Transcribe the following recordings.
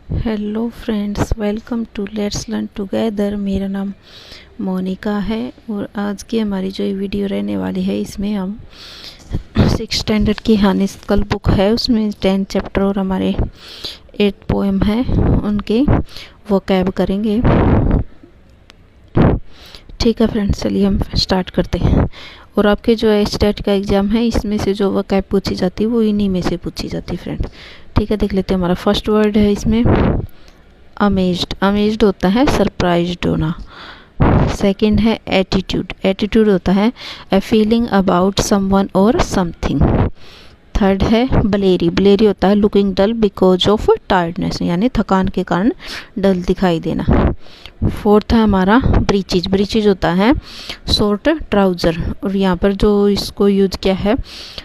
Hello friends, welcome to let's learn together. मेरा नाम मोनिका है और आज की हमारी जो ये वीडियो रहने वाली है इसमें हम 6th स्टैंडर्ड की हानिस्कल बुक है, उसमें 10 चैप्टर और हमारे 8 पोएम है, उनके वोकैब करेंगे। ठीक है फ्रेंड्स, चलिए हम स्टार्ट करते हैं। और आपके जो स्टेट का एग्ज़ाम है इसमें से जो वोकैब पूछी जाती है वो इन्हीं में से पूछी जाती है फ्रेंड। ठीक है, देख लेते हैं। हमारा फर्स्ट वर्ड है इसमें अमेज्ड। अमेज्ड होता है सरप्राइज्ड होना। सेकंड है एटीट्यूड। एटीट्यूड होता है ए फीलिंग अबाउट समवन और समथिंग। थर्ड है ब्लेरी। ब्लेरी होता है looking dull because of tiredness, यानी थकान के कारण डल दिखाई देना। फोर्थ है हमारा ब्रीचेज। ब्रीचेज होता है शॉर्ट ट्राउज़र, और यहाँ पर जो इसको यूज किया है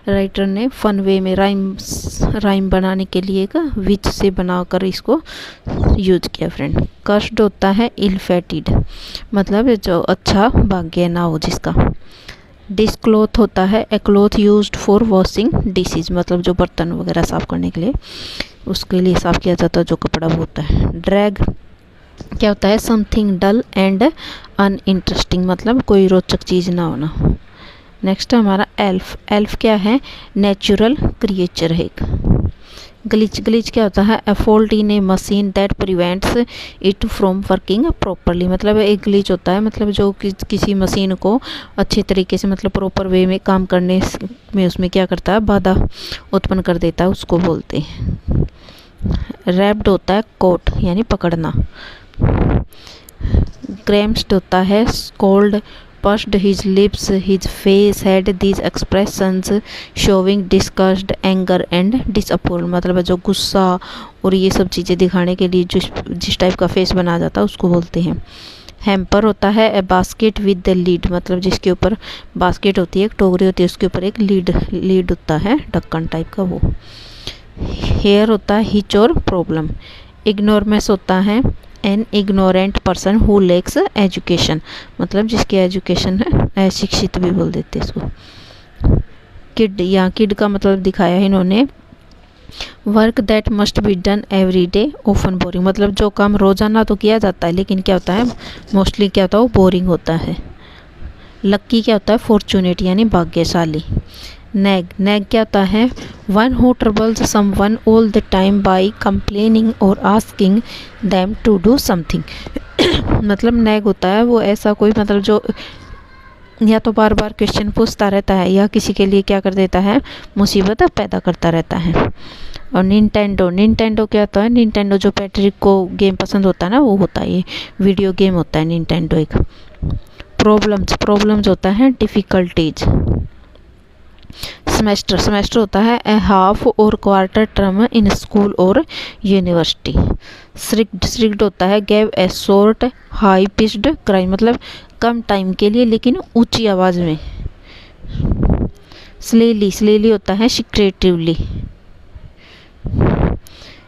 राइटर ने फन वे में राइम बनाने के लिए एक विच से बनाकर इसको यूज किया फ्रेंड। कर्स्ड होता है इल फेटेड, मतलब जो अच्छा भाग्य ना हो जिसका। डिशक्लॉथ होता है a cloth used for washing dishes, मतलब जो बर्तन वगैरह साफ़ करने के लिए उसके लिए साफ़ किया जाता है जो कपड़ा वो होता है। ड्रैग क्या होता है समथिंग डल एंड अनइंटरेस्टिंग, मतलब कोई रोचक चीज़ ना होना। नेक्स्ट है हमारा एल्फ। एल्फ क्या है नेचुरल क्रिएचर है एक। ग्लिच। ग्लिच क्या होता है ए fault in A machine that prevents it from working properly, मतलब एक ग्लिच होता है मतलब जो किसी मशीन को अच्छे तरीके से मतलब प्रॉपर वे में काम करने में उसमें क्या करता है बाधा उत्पन्न कर देता है, उसको बोलते हैं। रैप्ड होता है कोट यानी पकड़ना। ग्रैम्स्ड होता है scold. Pursed his lips, his face had these expressions showing disgust, anger and disapproval, मतलब जो गुस्सा और ये सब चीज़ें दिखाने के लिए जिस टाइप का फेस बनाया जाता है उसको बोलते हैं। हैम्पर होता है ए बास्केट विद द लीड, मतलब जिसके ऊपर बास्केट होती है, एक टोकरी होती है, उसके ऊपर एक लीड होता है ढक्कन टाइप का वो। हेयर होता है हिच और प्रॉब्लम। इग्नोरमेंस होता है an ignorant person who lacks education, मतलब जिसकी एजुकेशन है अशिक्षित भी बोल देते इसको। किड, यहाँ किड का मतलब दिखाया है इन्होंने work that must be done every day often boring, मतलब जो काम रोजाना तो किया जाता है लेकिन क्या होता है मोस्टली क्या होता है वो बोरिंग होता है। लक्की क्या होता है फॉर्चुनेट यानी भाग्यशाली। नैग। नैग क्या होता है one who troubles someone all the time by complaining और asking them to do something, मतलब नैग होता है वो ऐसा कोई मतलब जो या तो बार बार क्वेश्चन पूछता रहता है या किसी के लिए क्या कर देता है मुसीबत पैदा करता रहता है। और निंटेंडो। निंटेंडो क्या होता है निंटेंडो जो पैट्रिक को गेम पसंद होता है ना वो होता है, ये वीडियो गेम होता है निंटेंडो एक। प्रॉब्लम्स। प्रॉब्लम्स होता है डिफ़िकल्टीज। सेमेस्टर। सेमेस्टर होता है ए हाफ और क्वार्टर टर्म इन स्कूल और यूनिवर्सिटी। स्ट्रिक्ट। स्ट्रिक्ट होता है gave a short high pitched cry, मतलब कम टाइम के लिए लेकिन ऊंची आवाज़ में। स्लेली। स्लेली होता है सिक्रेटिवली।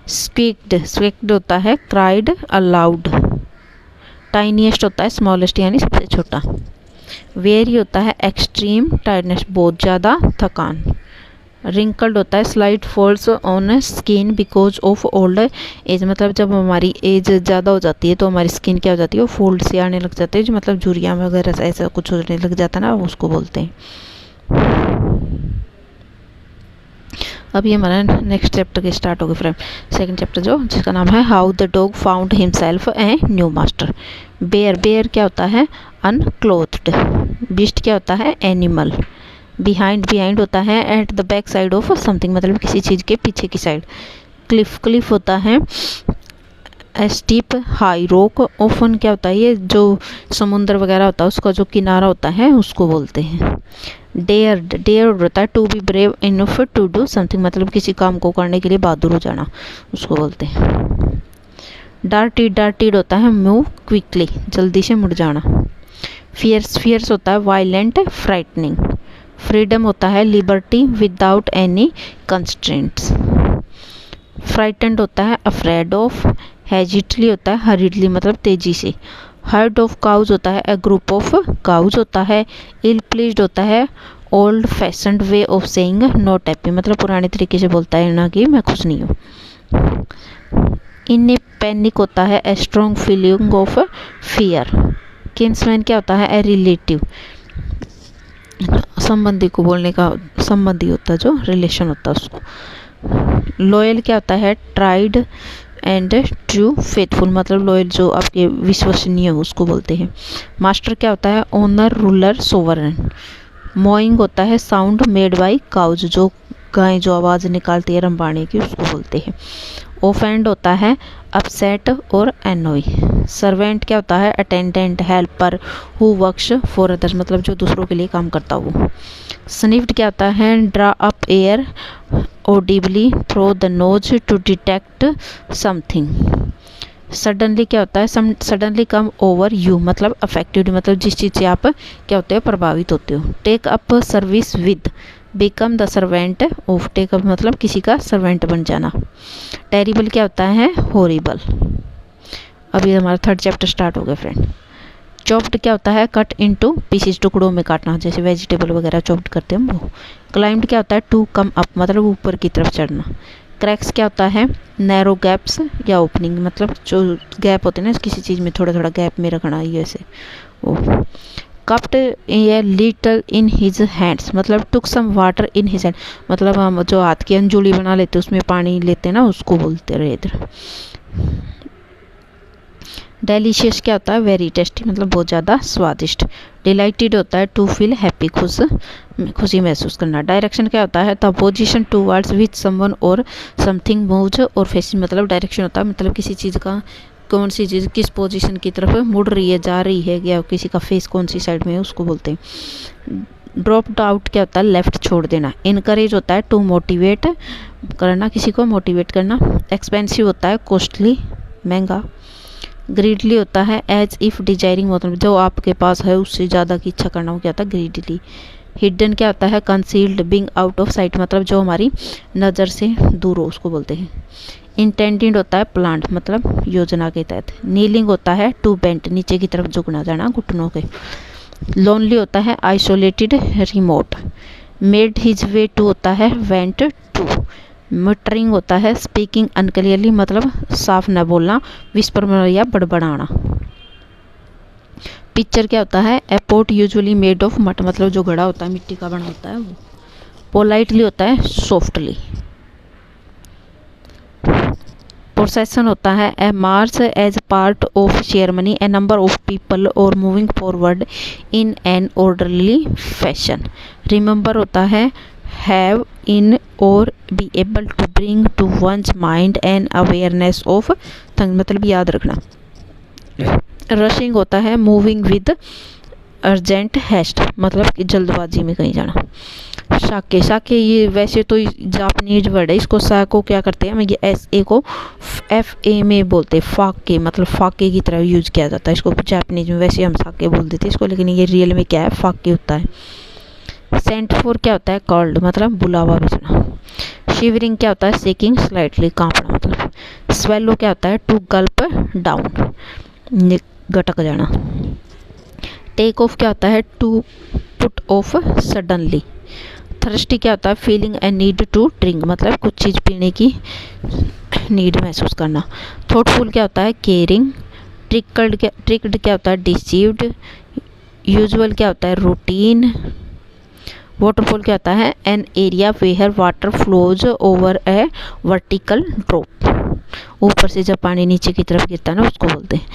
स्क्वीक्ड। स्क्वीक्ड होता है क्राइड अलाउड। टाइनीएस्ट होता है स्मॉलेस्ट यानी सबसे छोटा। वेरी होता है एक्सट्रीम टायर्डनेस बहुत ज़्यादा थकान। रिंकल्ड होता है slight falls on skin because of old age, मतलब जब हमारी एज ज़्यादा हो जाती है तो हमारी स्किन क्या हो जाती है वो फोल्ड से आने लग जाते हैं, जो मतलब झुर्रियाँ वगैरह ऐसा कुछ होने लग जाता है ना उसको बोलते हैं। अब ये हमारा नेक्स्ट चैप्टर के स्टार्ट हो गए फ्रेंड। सेकंड चैप्टर जो जिसका नाम है how the dog found himself a new master. Bear. Bear क्या होता है अनक्लोथ्ड। बीस्ट क्या होता है एनिमल। बिहाइंड। बिहाइंड होता है at the back side of something, मतलब किसी चीज़ के पीछे की साइड। क्लिफ। क्लिफ होता है स्टीप हाई रॉक। ओफन क्या होता है ये जो समुद्र वगैरह होता है उसका जो किनारा होता है उसको बोलते हैं। डेयर्ड। डेयर्ड होता है to be brave enough to do something, मतलब किसी काम को करने के लिए बहादुर हो जाना उसको बोलते हैं। डार्टिड। डार्टिड होता है मूव क्विकली, जल्दी से मुड़ जाना। फियर्स। फियर्स होता है वायलेंट फ्राइटनिंग। फ्रीडम होता है liberty without any constraints. Frightened होता है अफ्रेड ऑफ। हेजिटली होता है हरिडली, मतलब तेजी से। हर्ड ऑफ काउज होता है ए ग्रुप ऑफ काउज होता है। इल प्लीज्ड होता है old fashioned way of saying not happy, मतलब पुराने तरीके से बोलता है ना कि मैं खुश नहीं हूँ। इन पैनिक होता है a strong feeling of fear. Kinsman क्या होता है, ए रिलेटिव, संबंधी को बोलने का, संबंधी होता है जो रिलेशन होता है उसको। लॉयल क्या होता है, ट्राइड एंड ट्रू फेथफुल, मतलब लॉयल जो आपके विश्वसनीय हो उसको बोलते हैं। मास्टर क्या होता है, ओनर, रूलर, सोवरन। मोइंग होता है साउंड मेड बाय काउज, जो गाय जो आवाज़ निकालती है रंबाने की उसको बोलते हैं। ओफेंड होता है अपसेट और एनोई। सर्वेंट क्या होता है, attendant, helper, who works for others, मतलब जो दूसरों के लिए काम करता हो। स्निफ्ड क्या होता है, draw up air audibly through the nose to detect something. Suddenly क्या होता है, सडनली कम ओवर यू, मतलब अफेक्टेड, मतलब जिस चीज़ से आप क्या होते हो, प्रभावित होते हो। Take up service with, become the servant of, take up मतलब किसी का सर्वेंट बन जाना। टेरिबल क्या होता है, हॉरिबल। अभी हमारा थर्ड चैप्टर स्टार्ट हो गया फ्रेंड। चॉप्ड क्या होता है, कट इनटू पीसेस, टुकड़ों में काटना, जैसे वेजिटेबल वगैरह चॉप्ड करते हैं हम वो। क्लाइंब्ड क्या होता है, टू कम अप, मतलब ऊपर की तरफ चढ़ना। क्रैक्स क्या होता है, नैरो गैप्स या ओपनिंग, मतलब जो गैप होते हैं ना किसी चीज़ में, थोड़ा थोड़ा गैप में रखना, ये ऐसे वो। Cupped a little in his hands, मतलब took some water in his hand, मतलब हम जो हाथ की अंजुली बना लेते हैं उसमें पानी लेते हैं ना, उसको बोलते रहे इधर। डेलीशियस क्या होता है, वेरी टेस्टी, मतलब बहुत ज़्यादा स्वादिष्ट। डिलाइटेड होता है टू फील हैप्पी, खुशी महसूस करना। डायरेक्शन क्या होता है, the position towards with someone और समथिंग मूव्स और फेसिंग, मतलब डायरेक्शन होता है मतलब किसी चीज़ का, कौन सी चीज़ किस पोजीशन की तरफ मुड़ रही है, जा रही है, या किसी का फेस कौन सी साइड में है उसको बोलते हैं। ड्रॉप्ड आउट क्या होता है, लेफ्ट छोड़ देना। इनकरेज होता है टू मोटिवेट करना, किसी को मोटिवेट करना। एक्सपेंसिव होता है कॉस्टली, महंगा। ग्रीडली होता है एज इफ़ डिजायरिंग, मतलब जो आपके पास है उससे ज़्यादा की इच्छा करना, वो क्या होता है, ग्रीडली। हिडन क्या होता है, concealed, being out of sight, मतलब जो हमारी नज़र से दूर हो उसको बोलते हैं। इंटेंडेड होता है प्लांट, मतलब योजना के तहत। नीलिंग होता है टू बेंट, नीचे की तरफ झुकना जाना घुटनों के। लोनली होता है isolated, remote. Made his way to होता है वेंट टू। मटरिंग होता है स्पीकिंग अनक्लियरली, मतलब साफ न बोलना, विस्पर या बड़बड़ाना। पिक्चर क्या होता है, a pot usually made of मट, मतलब जो घड़ा होता है मिट्टी का बना होता है वो। पोलाइटली होता है सॉफ्टली। प्रोसेसन होता है a march as part of ceremony, a number of people और moving forward in an orderly fashion. Remember होता है हैव इन और be able to bring to one's mind an awareness of thing, मतलब याद रखना। Rushing होता है moving with urgent heist, मतलब कि जल्दबाजी में कहीं जाना। शाके, शाके ये वैसे तो जापानीज वर्ड है, इसको सा को क्या करते हैं, ये एस ए को एफ ए में बोलते हैं, फाके, मतलब फाके की तरह यूज किया जाता है इसको जापानीज में, वैसे हम साके बोल देते हैं इसको, लेकिन ये रियल में क्या है, फाके होता है। सेंट फॉर क्या होता है, कॉल्ड, मतलब बुलावा भेजना। शिवरिंग क्या होता है, शेकिंग स्लाइटली, कांपना, मतलब। स्वेलो क्या होता है, टू गल्प डाउन, गटक जाना। टेक ऑफ क्या होता है, to put off suddenly. Thirsty क्या होता है, feeling a need to drink, मतलब कुछ चीज़ पीने की नीड महसूस करना। थॉटफुल क्या होता है, केयरिंग। ट्रिक्ड क्या होता है, डिसीव्ड। यूजुअल क्या होता है, रूटीन। वाटरफॉल क्या होता है, an area where water flows over a vertical drop, ऊपर से जब पानी नीचे की तरफ गिरता है ना उसको बोलते हैं।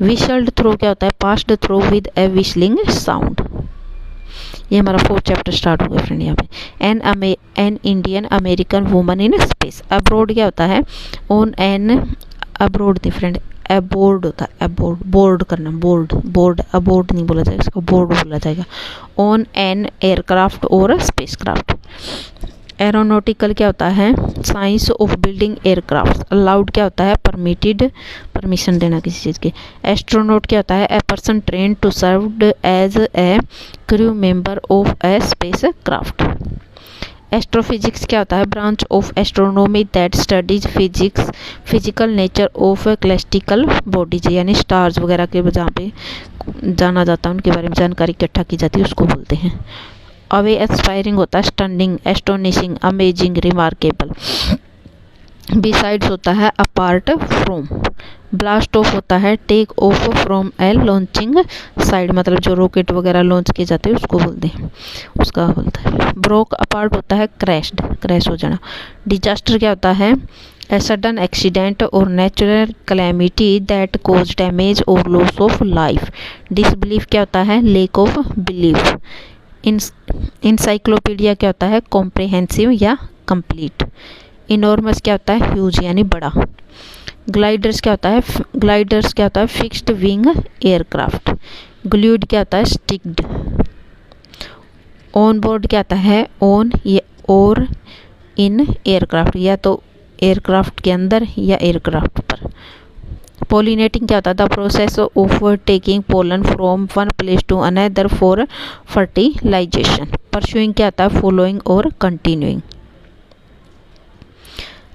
विशल्ड थ्रो क्या होता है, passed throw with a whistling sound. ये हमारा फोर्थ चैप्टर स्टार्ट हो गया फ्रेंड। यहाँ पे an Indian American woman in space. Abroad क्या होता है, ऑन एन, अब्रोड नहीं फ्रेंड, अबोर्ड होता है, अबोर्ड, बोर्ड करना, बोर्ड अबोर्ड नहीं बोला जाएगा, इसको बोर्ड बोला जाएगा। ऑन एन एयरक्राफ्ट और स्पेसक्राफ्ट। एरोनॉटिकल क्या होता है, science of building aircraft. Allowed क्या होता है, परमिटेड, परमिशन देना किसी चीज़ की। एस्ट्रोनॉट क्या होता है, a person train to serve as a crew member of a space craft. Astrophysics क्या होता है, branch of astronomy that studies physical nature of celestial bodies, यानी स्टार्स वगैरह के जहाँ पे जाना जाता है उनके बारे में जानकारी इकट्ठा की जाती है उसको बोलते हैं। अवे एस्पायरिंग होता है stunning, astonishing, amazing, remarkable. Besides होता है अपार्ट फ्रॉम। ब्लास्ट ऑफ होता है take off from a launching side, मतलब जो रॉकेट वगैरह लॉन्च किए जाते हैं उसको बोलते हैं, उसका बोलता है। ब्रोक अपार्ट होता है क्रैश्ड, क्रैश हो जाना। डिजास्टर क्या होता है ए सडन एक्सीडेंट और natural calamity that cause damage और लॉस ऑफ लाइफ। डिसबिलीफ क्या होता है लेक ऑफ बिलीफ। इंसाइक्लोपीडिया क्या होता है कॉम्प्रिहेंसिव या कंप्लीट। इनॉर्मस क्या होता है ह्यूज यानी बड़ा। ग्लाइडर्स क्या होता है फिक्स्ड विंग एयरक्राफ्ट। ग्लूड क्या होता है स्टिक्ड। ऑन बोर्ड क्या होता है ऑन और इन एयरक्राफ्ट, या तो एयरक्राफ्ट के अंदर या एयरक्राफ्ट पर। पोलिनेटिंग क्या होता है the process of taking pollen from one place to another for fertilization. Pursuing क्या होता है फॉलोइंग और कंटिन्यूइंग।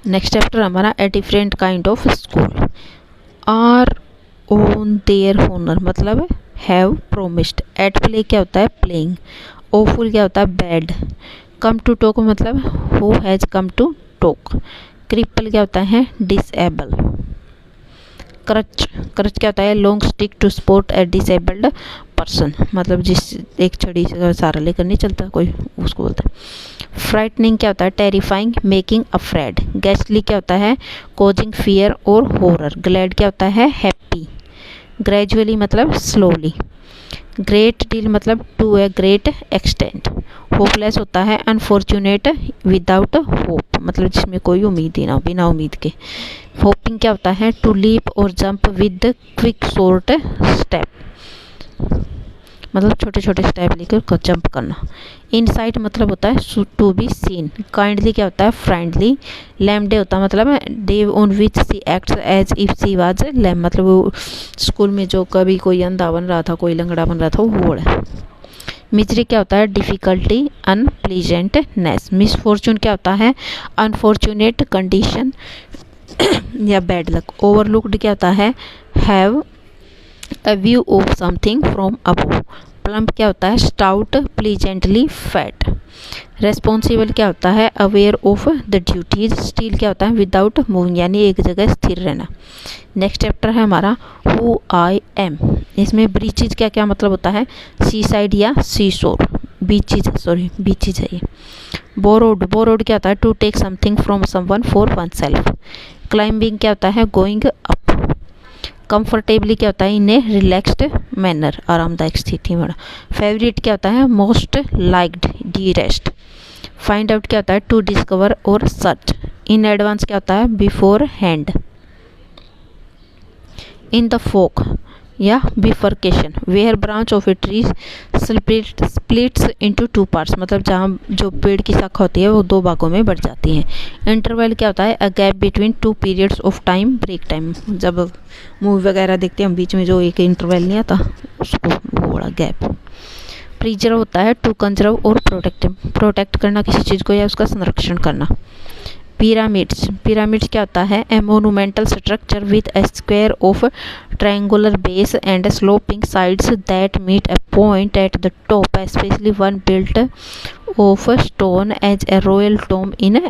नेक्स्ट चैप्टर हमारा a different kind of school. Are on their honour मतलब हैव प्रोमिस्ड। एट प्ले क्या होता है प्लेइंग। ओफुल क्या होता है बैड। कम टू टॉक मतलब who has come to talk. Cripple क्या होता है डिसेबल। क्रच क्या होता है long stick to support A disabled person, मतलब जिस एक छड़ी से सारा लेकर नहीं चलता कोई, उसको बोलता है। फ्राइटनिंग क्या होता है टेरिफाइंग मेकिंग अफ्रेड। गैस्टली क्या होता है कॉजिंग फियर और हॉरर। ग्लैड क्या होता है हैप्पी। ग्रेजुअली मतलब स्लोली। ग्रेट डील मतलब to a great extent. Hopeless होता है अनफॉर्चुनेट विदाउट होप, मतलब जिसमें कोई उम्मीद ही ना हो, बिना उम्मीद के। होपिंग क्या होता है टू लीप और jump with quick short step, मतलब छोटे छोटे स्टेप लेकर जंप करना। इनसाइट मतलब होता है टू बी सीन। काइंडली क्या होता है फ्रेंडली। लैम डे होता है मतलब day on which she acts as if she was lame, मतलब वो स्कूल में जो कभी कोई अंधा बन रहा था कोई लंगड़ा बन रहा था वो है। मिजरी क्या होता है डिफ़िकल्टी अनप्लीजेंटनेस। मिसफॉर्चून क्या होता है अनफॉर्चुनेट कंडीशन या बैड लक। ओवरलुक्ड क्या होता है have a view of something from above. Plump क्या होता है स्टाउट प्लीजेंटली फैट। रेस्पॉन्सिबल क्या होता है aware of the duties. Steel क्या होता है विदाउट मूविंग यानी एक जगह स्थिर रहना। नेक्स्ट चैप्टर है हमारा हु आई एम। इसमें ब्रीचेज क्या क्या मतलब होता है सी साइड या सी शोर। बीचेज है ये। बोरोड क्या होता है to take something from someone for oneself. Climbing क्या होता है गोइंग अप। कंफर्टेबली क्या होता है इन ए रिलैक्स्ड मैनर आरामदायक स्थिति में। फेवरेट क्या होता है most liked dearest. Find out क्या होता है टू डिस्कवर और सर्च। इन एडवांस क्या होता है beforehand. In the fork या bifurcation where branch of a tree splits into two parts, मतलब जहाँ जो पेड़ की शाखा होती है वो दो भागों में बढ़ जाती है। इंटरवल क्या होता है a gap between two periods of time break time, जब मूवी वगैरह देखते हैं हम बीच में जो एक इंटरवल नहीं आता उसको वो बड़ा गैप। प्रिजर्व होता है टू कंजर्व और प्रोटेक्ट करना किसी चीज़ को या उसका संरक्षण करना। पिरामिड्स क्या होता है a monumental structure with a square of triangular base and sloping sides that meet a point at the top, especially one built of stone as a royal tomb in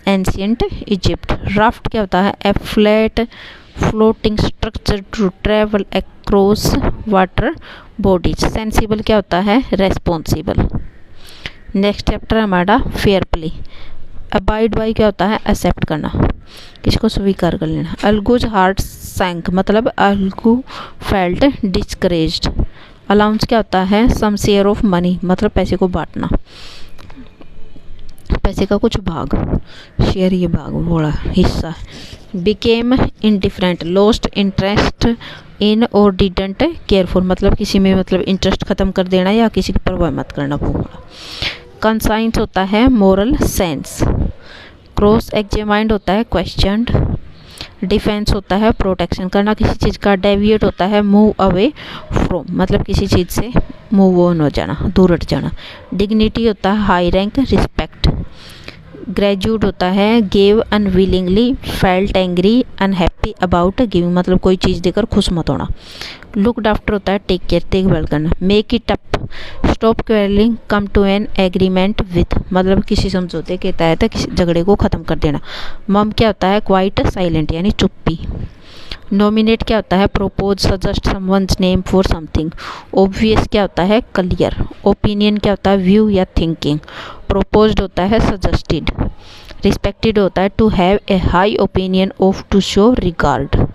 ancient Egypt. Raft क्या होता है a flat floating structure to travel across water bodies. Sensible क्या होता है responsible. Next chapter हमारा fair play. Abide by क्या होता है एक्सेप्ट करना, किसको स्वीकार कर लेना। अलगूज हार्ट सैंक मतलब अलगू फेल्ट डिस्करेज्ड। अलाउंस क्या होता है सम शेयर ऑफ मनी, मतलब पैसे को बांटना, पैसे का कुछ भाग, शेयर ये भाग बड़ा हिस्सा। Became indifferent lost interest in और डिडंट केयरफुल, मतलब किसी में मतलब इंटरेस्ट ख़त्म कर देना या किसी की परवाह मत करना वो बड़ा। कंसाइंस होता है मोरल सेंस। क्रॉस एग्जामाइंड होता है क्वेश्चनड। डिफेंस होता है प्रोटेक्शन करना किसी चीज़ का। डेविएट होता है मूव अवे फ्रॉम, मतलब किसी चीज़ से मूव ऑन हो जाना, दूर हट जाना। डिग्निटी होता है हाई रैंक रिस्पेक्ट। ग्रेजुएट होता है gave unwillingly, felt angry, unhappy about giving, मतलब कोई चीज़ देकर खुश मत होना। लुकड आफ्टर होता है टेक केयर देखभाल करना। Make it up stop quarrelling, come to an agreement with, मतलब किसी समझौते के तहत किसी झगड़े को ख़त्म कर देना। मम क्या होता है, क्वाइट साइलेंट यानी चुप्पी। नॉमिनेट क्या होता है, propose, suggest someone's name for something. Obvious क्या होता है, क्लियर। ओपिनियन क्या होता है, व्यू या थिंकिंग। प्रोपोज्ड होता है सजेस्टेड। रिस्पेक्टेड होता है to have a high opinion of, to show regard.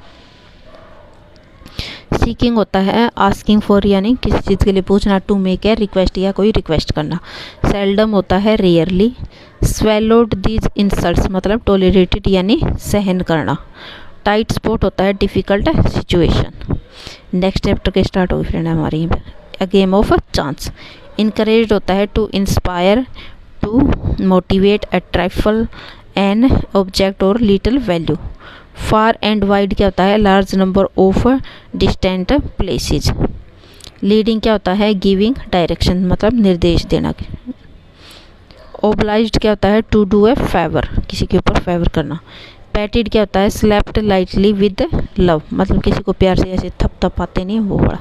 Seeking होता है आस्किंग फॉर यानी किसी चीज़ के लिए पूछना, टू मेक ए रिक्वेस्ट या कोई रिक्वेस्ट करना। सेल्डम होता है रेयरली। स्वेलोड दीज इंसल्ट्स मतलब टॉलरेटेड यानी सहन करना। टाइट स्पॉट होता है डिफ़िकल्ट सिचुएशन। नेक्स्ट चैप्टर के स्टार्ट हो फ्रेंड हमारे यहाँ पे, a game of chance. Encourage होता है to inspire, to motivate, a trifle, an object और little value. Far and wide क्या होता है, large number of distant places. Leading क्या होता है, गिविंग डायरेक्शन मतलब निर्देश देना। ओब्लाइज्ड क्या होता है, टू डू ए फेवर किसी के ऊपर फेवर करना। पैटिड क्या होता है, स्लैप्ड लाइटली विद लव मतलब किसी को प्यार से ऐसे थपथपाते नहीं वो बड़ा।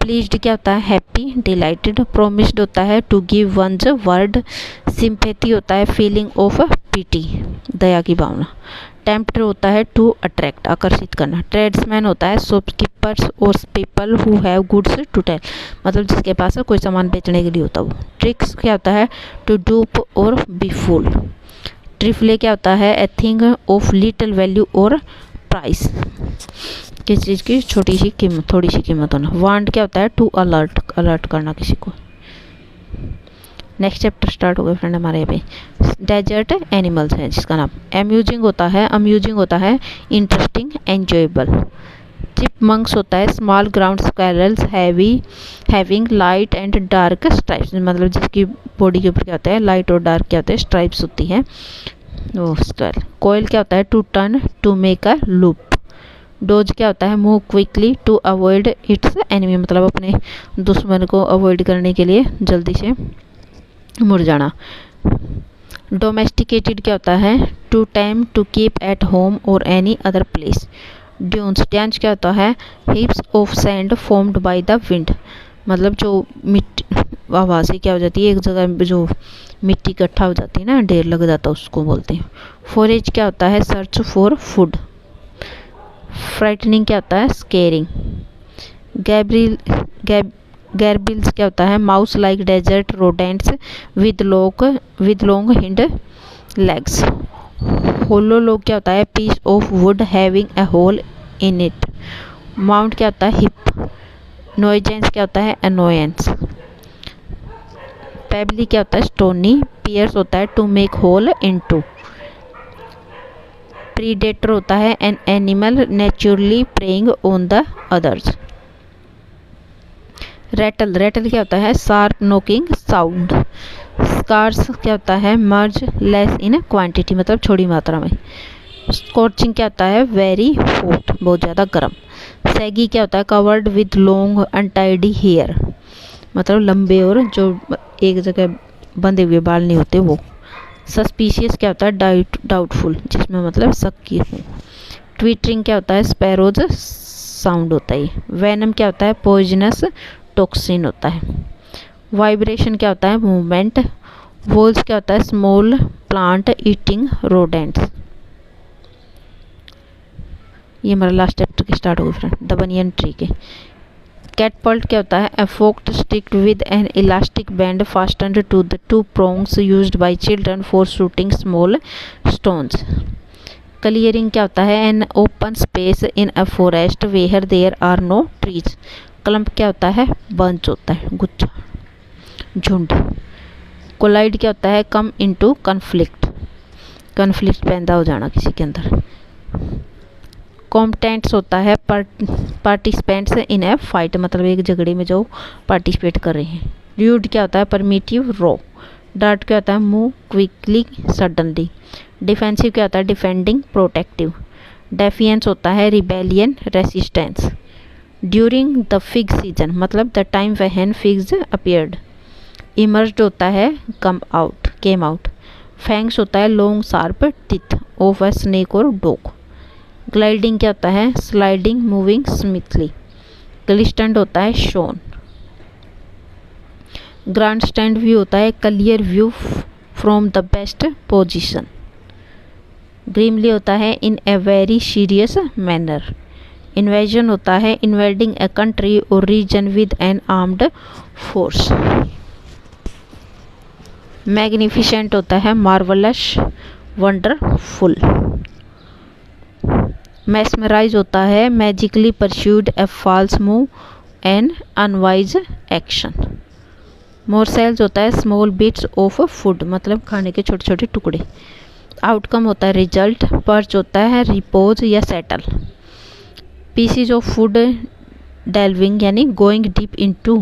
प्लीज्ड क्या होता है, हैप्पी, डिलाइटेड। प्रोमिस्ड होता है to give one's word. Sympathy होता है फीलिंग ऑफ पिटी दया की भावना। टेम्प्टर होता है टू अट्रैक्ट आकर्षित करना। ट्रेड्समैन होता है शॉपकीपर्स और people who have goods to sell मतलब जिसके पास कोई सामान बेचने के लिए होता है वो। ट्रिक्स क्या होता है, टू डूप और बी फूल। ट्रिफले क्या होता है, a thing of little value और प्राइस किसी चीज़ की छोटी सी कीमत थोड़ी सी कीमत होना। वांट क्या होता है, टू अलर्ट करना किसी को। नेक्स्ट चैप्टर स्टार्ट हो गया फ्रेंड हमारे यहाँ पे। डेजर्ट एनिमल्स है जिसका नाम। अम्यूजिंग होता है इंटरेस्टिंग, एंजॉयबल। चिपमंक्स होता है small ground squirrels having light and dark stripes मतलब जिसकी बॉडी के ऊपर क्या होता है, लाइट और डार्क क्या होते हैं, स्ट्राइप्स होती हैं वो स्क्वेरल। कोयल क्या होता है, to turn, to make a loop. Dodge क्या होता है, move quickly, to avoid its enemy मतलब अपने दुश्मन को अवॉइड करने के लिए जल्दी से मुड़ जाना। डोमेस्टिकेटेड क्या होता है, to tame, to keep at home और एनी अदर प्लेस। ड्यून्स क्या होता है, heaps of sand formed by the wind मतलब जो मिट्टी हवा से क्या हो जाती है एक जगह जो मिट्टी इकट्ठा हो जाती है ना, ढेर लग जाता है उसको बोलते हैं। फॉरेज क्या होता है, सर्च फॉर फूड। फ्राइटनिंग क्या होता है, स्केरिंग। गैरबिल्स क्या होता है, mouse like desert rodents with long hind legs. Hollow log क्या होता है, piece of wood having a hole in it. Mound क्या होता है, हिप। नॉइजेंस क्या होता है, अनोयंस। पेबली क्या होता है, स्टोनी। पियर्स होता है to make hole into. Predator होता है an animal naturally preying on the others. Rattle क्या होता है, शार्प नोकिंग साउंड। स्कार्स क्या होता है, मर्ज लेस इन क्वांटिटी मतलब छोटी मात्रा में। स्कॉर्चिंग क्या होता है, वेरी हॉट बहुत ज़्यादा गर्म। सैगी क्या होता है, covered with long untidy hair मतलब लंबे और जो एक जगह बंधे हुए बाल नहीं होते वो। सस्पिशियस क्या होता है, डाउटफुल जिसमें मतलब शक की हो। ट्विटरिंग क्या होता है, स्पैरोज साउंड होता है। वेनम क्या होता है, पॉइजनस टॉक्सिन होता है। वाइब्रेशन क्या होता है, मूवमेंट। वोल्स क्या होता है, स्मॉल प्लांट ईटिंग रोडेंट्स। ये हमारा लास्ट चैप्टर के स्टार्ट हो गए फ्रेंड, द बनियन ट्री के। कैटपल्ट क्या होता है, a forked stick with an elastic band fastened to the two prongs used by children for shooting small stones. Clearing क्या होता है, an open space in a forest where there are no trees. Clump क्या होता है, bunch होता है गुच्छा झुंड। कोलाइड क्या होता है, कम इनटू कन्फ्लिक्ट पैदा हो जाना किसी के अंदर। कॉम्पिटेंट्स होता है पार्टिसिपेंट्स इन ए फाइट मतलब एक झगड़े में जो पार्टिसिपेट कर रहे हैं। र्यूड क्या होता है, परमिटिव रो। डार्ट क्या होता है, मूव क्विकली सडनली। डिफेंसिव क्या होता है, डिफेंडिंग प्रोटेक्टिव। डेफियंस होता है rebellion resistance. During the fig season मतलब the time when figs appeared. Emerged होता है केम आउट। फैंग्स होता है long sharp teeth of a snake और डॉग। ग्लाइडिंग क्या होता है, स्लाइडिंग मूविंग स्मूथली। ग्लिस्टेंड होता है शोन। ग्रैंड स्टैंड व्यू होता है clear view from the best position. Grimly होता है in a very serious manner. Invasion होता है इन्वेडिंग ए कंट्री और region with an armed force. Magnificent होता है मार्वलस वंडरफुल। मैस्मराइज होता है magically pursued a false move an unwise action. Morsels होता है स्मॉल बिट्स ऑफ फूड, मतलब खाने के छोटे छोटे टुकड़े। आउटकम होता है रिजल्ट। पर्च होता है रिपोज या सेटल। पीसीज ऑफ फूड डेल्विंग यानी गोइंग डीप इनटू।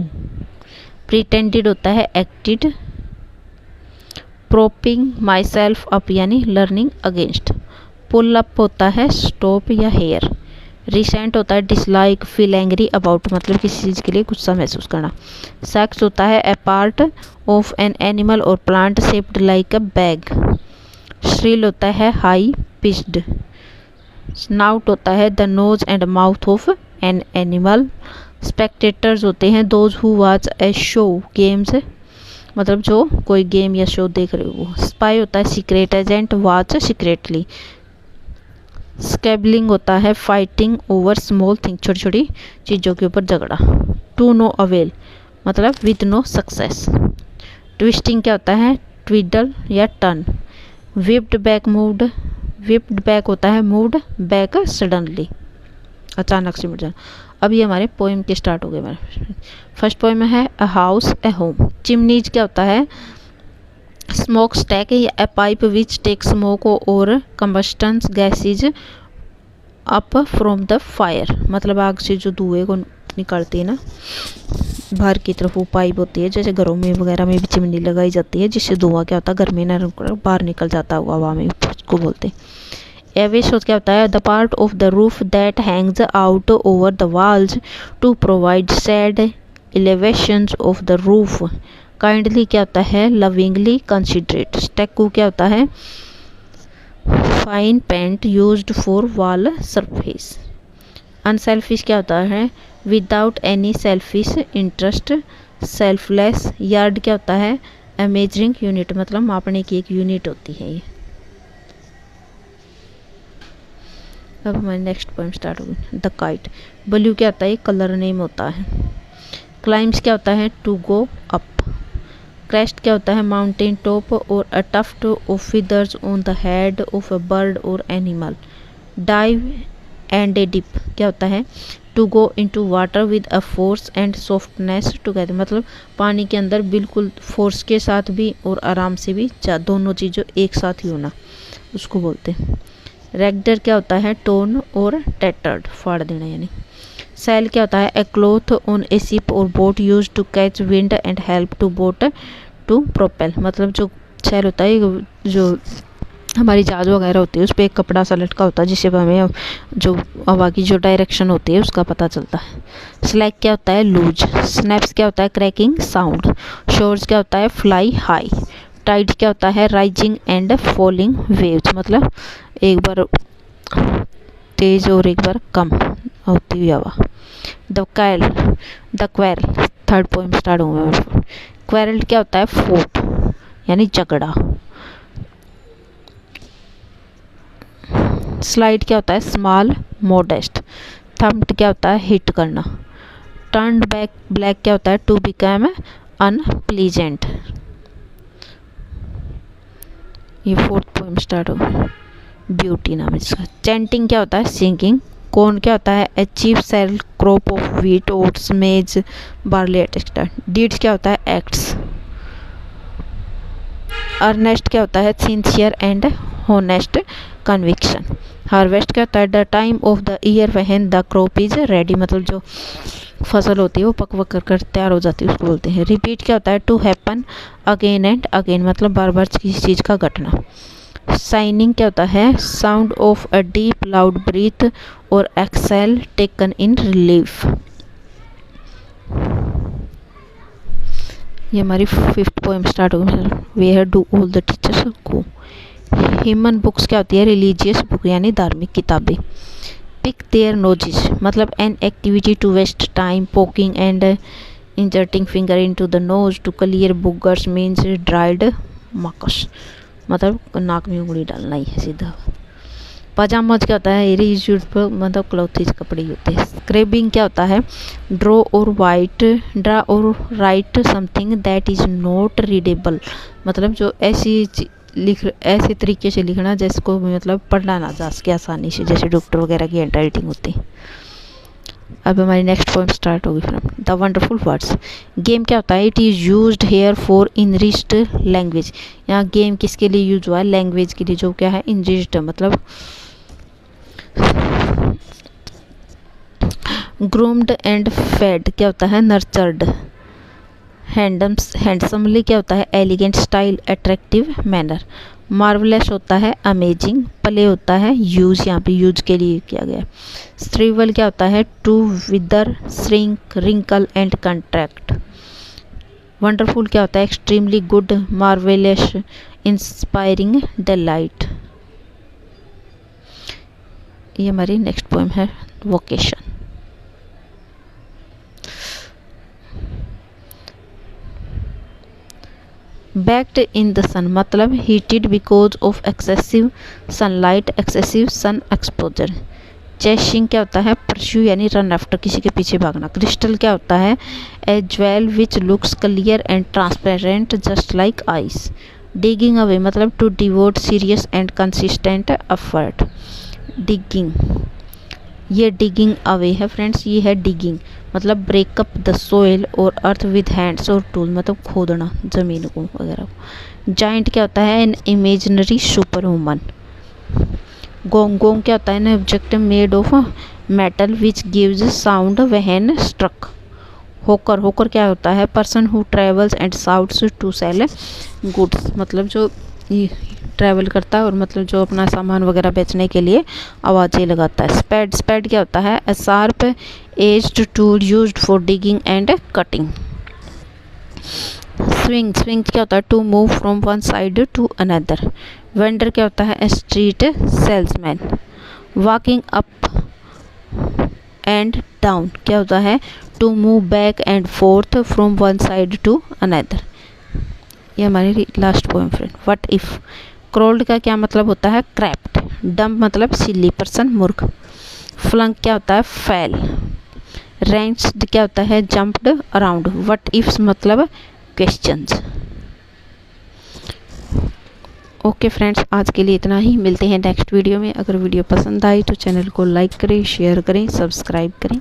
प्रिटेंडेड होता है एक्टेड। प्रोपिंग माई सेल्फ अप यानी लर्निंग अगेंस्ट। पुल अप होता है स्टॉप या हेयर। रिसेंट होता है डिसलाइक फील एंग्री अबाउट, मतलब किसी चीज़ के लिए गुस्सा महसूस करना। सेक्स होता है ए पार्ट ऑफ एन एनिमल और प्लांट शेप्ड लाइक अ बैग। श्रिल होता है हाई पिच्ड। स्नाउट होता है the nose and mouth of an animal. Spectators होते हैं those who watch A show games, मतलब जो कोई गेम या शो देख रहे हो। स्पाई होता है सीक्रेट एजेंट वॉच सीक्रेटली। स्कैबलिंग होता है फाइटिंग ओवर स्मॉल थिंग, छोटी छोटी चीज़ों के ऊपर झगड़ा। टू नो अवेल मतलब विद नो सक्सेस। ट्विस्टिंग क्या होता है ट्विडल या turn. Whipped back moved, whipped back होता है मूव्ड बैक सडनली, अचानक से मुड़ जाना। अब ये हमारे पोएम के स्टार्ट हो गए हमारे। फर्स्ट पोएम है a house A home. Chimneys क्या होता है स्मोक स्टैक या ए पाइप विच टेक स्मोक और combustion gases up from the fire, मतलब आग से जो धुएं को निकलती है ना बाहर की तरफ, वो पाइप होती है। जैसे घरों में वगैरह में भी चिमनी लगाई जाती है जिससे धुआं क्या होता है घर में ना बाहर निकल जाता हुआ हवा में, उसको बोलते हैं। एविश क्या होता है the part of the roof that hangs out over the walls to provide side elevations of the roof. Kindly क्या होता है लविंगली कंसिडरेट। स्टेकू क्या होता है fine paint used for wall surface. Unselfish क्या होता है without any selfish interest. Selfless. Yard क्या होता है ए मेजरिंग यूनिट, मतलब मापने की एक यूनिट होती है ये। अब हमारी नेक्स्ट पोएम स्टार्ट होगी द काइट। ब्लू क्या होता है कलर नेम होता है। क्लाइम्स क्या होता है टू गो अप। क्रेस्ट क्या होता है माउंटेन टॉप और a tuft of feathers on the head of a bird और animal. Dive and a dip क्या होता है to go into water with a force and softness together, मतलब पानी के अंदर बिल्कुल फोर्स के साथ भी और आराम से भी, दोनों चीज़ों एक साथ ही होना, उसको बोलते हैं। रेगडर क्या होता है टोन और टेटर्ड फाड़ देना यानी। सेल क्या होता है a cloth on a ship और boat use to catch wind and help to boat to propel, मतलब जो सेल होता है जो हमारी जहाज वगैरह होती है उस पर एक कपड़ा सा लटका होता है जिससे हमें जो हवा की जो डायरेक्शन होती है उसका पता चलता है। स्लैग क्या होता है लूज। स्नैप्स क्या होता है क्रैकिंग साउंड। शोर्स क्या होता है फ्लाई हाई। टाइड क्या होता है राइजिंग एंड फॉलिंग वेव्स, मतलब एक बार तेज और एक बार कम होती हुई हवा। The quarrel third poem start होगा। क्वेरल क्या होता है फोर्ट यानी झगड़ा। स्लाइड क्या होता है स्मॉल मोडेस्ट। थम्प्ड क्या होता है हिट करना। टर्न्ड बैक ब्लैक क्या होता है टू बिकम अनप्लीजेंट। ये फोर्थ पोएम स्टार्ट होगा ब्यूटी नाम इसका। चैंटिंग क्या होता है सिंगिंग। कॉर्न क्या होता है a chief cereal crop of wheat oats maize barley etcetera. Deeds क्या होता है एक्ट्स। अर्नेस्ट क्या होता है sincere and honest conviction. Harvest क्या होता है the time of the year when the crop is ready, मतलब जो फसल होती है वो पक पक कर तैयार हो जाती है उसको बोलते हैं। रिपीट क्या होता है to happen again and again, मतलब बार बार किसी चीज़ का घटना। साइनिंग क्या होता है sound of a deep loud breath और एक्सेल टेकन इन रिलीफ। ये हमारी फिफ्थ पोएम स्टार्ट होगी where do all the teachers go. Human books क्या होती है रिलीजियस बुक यानी धार्मिक किताबें। पिक देयर नोजेस मतलब an activity to waste time poking and inserting finger into the nose to clear boogers means dried mucus, मतलब नाक में उंगली डालना ही है सीधा। पजामा क्या होता है, इज यूज्ड पर मतलब क्लॉथीज कपड़े होते हैं। स्क्रैबिंग क्या होता है, ड्रॉ और right something that is not readable, मतलब जो ऐसे तरीके से लिखना जिसको मतलब पढ़ना ना जा सके आसानी से, जैसे डॉक्टर वगैरह की हैंड राइटिंग होती है। अब हमारी नेक्स्ट पॉइंट स्टार्ट होगी from the wonderful words. Game क्या होता है, it is used here for enriched language. यहाँ गेम किसके लिए यूज हुआ है, लैंग्वेज के लिए, जो क्या है इनरिच्ड मतलब ग्रूम्ड एंड फेड क्या होता है, नर्चर्ड। हैंडसमली क्या होता है, elegant style, attractive manner. Marvellous होता है अमेजिंग। प्ले होता है यूज, यहाँ पे यूज के लिए किया गया। स्ट्रीवल क्या होता है, to wither, shrink, wrinkle and contract. Wonderful क्या होता है, extremely good, marvellous, inspiring, delight. ये हमारी नेक्स्ट पोएम है vocation. Baked in the sun मतलब heated because of excessive sunlight, excessive sun exposure. Chasing क्या होता है, परस्यू यानी रन आफ्टर, किसी के पीछे भागना। क्रिस्टल क्या होता है, a jewel which looks clear and transparent just like ice. Digging away मतलब to devote serious and consistent effort. Digging, ये डिगिंग अवे है फ्रेंड्स, ये है डिगिंग मतलब ब्रेकअप द सोइल और अर्थ विद हैंड्स और टूल, मतलब खोदना ज़मीन को वगैरह को। जाइंट क्या होता है, an imaginary super woman. Gong क्या होता है, an object made of metal which gives sound when struck. Hawker क्या होता है, person who travels and shouts to sell goods, मतलब जो ट्रैवल करता है और मतलब जो अपना सामान वगैरह बेचने के लिए आवाज़ें लगाता है। स्पैड क्या होता है, a sharp edged tool used for digging and cutting. Swing क्या होता है, to move from one side to another. Vendor क्या होता है, a street salesman. Walking up and down क्या होता है, to move back and forth from one side to another. ये हमारी last poem friend. What if. Crawled का क्या मतलब होता है, क्रैप्ट। डम्प मतलब सिली पर्सन, मूर्ख। फ्लंक क्या होता है, फेल। रैंच्ड क्या होता है, जंप्ड अराउंड। व्हाट इफ्स मतलब क्वेश्चंस। ओके फ्रेंड्स, आज के लिए इतना ही, मिलते हैं नेक्स्ट वीडियो में। अगर वीडियो पसंद आई तो चैनल को लाइक करें, शेयर करें, सब्सक्राइब करें।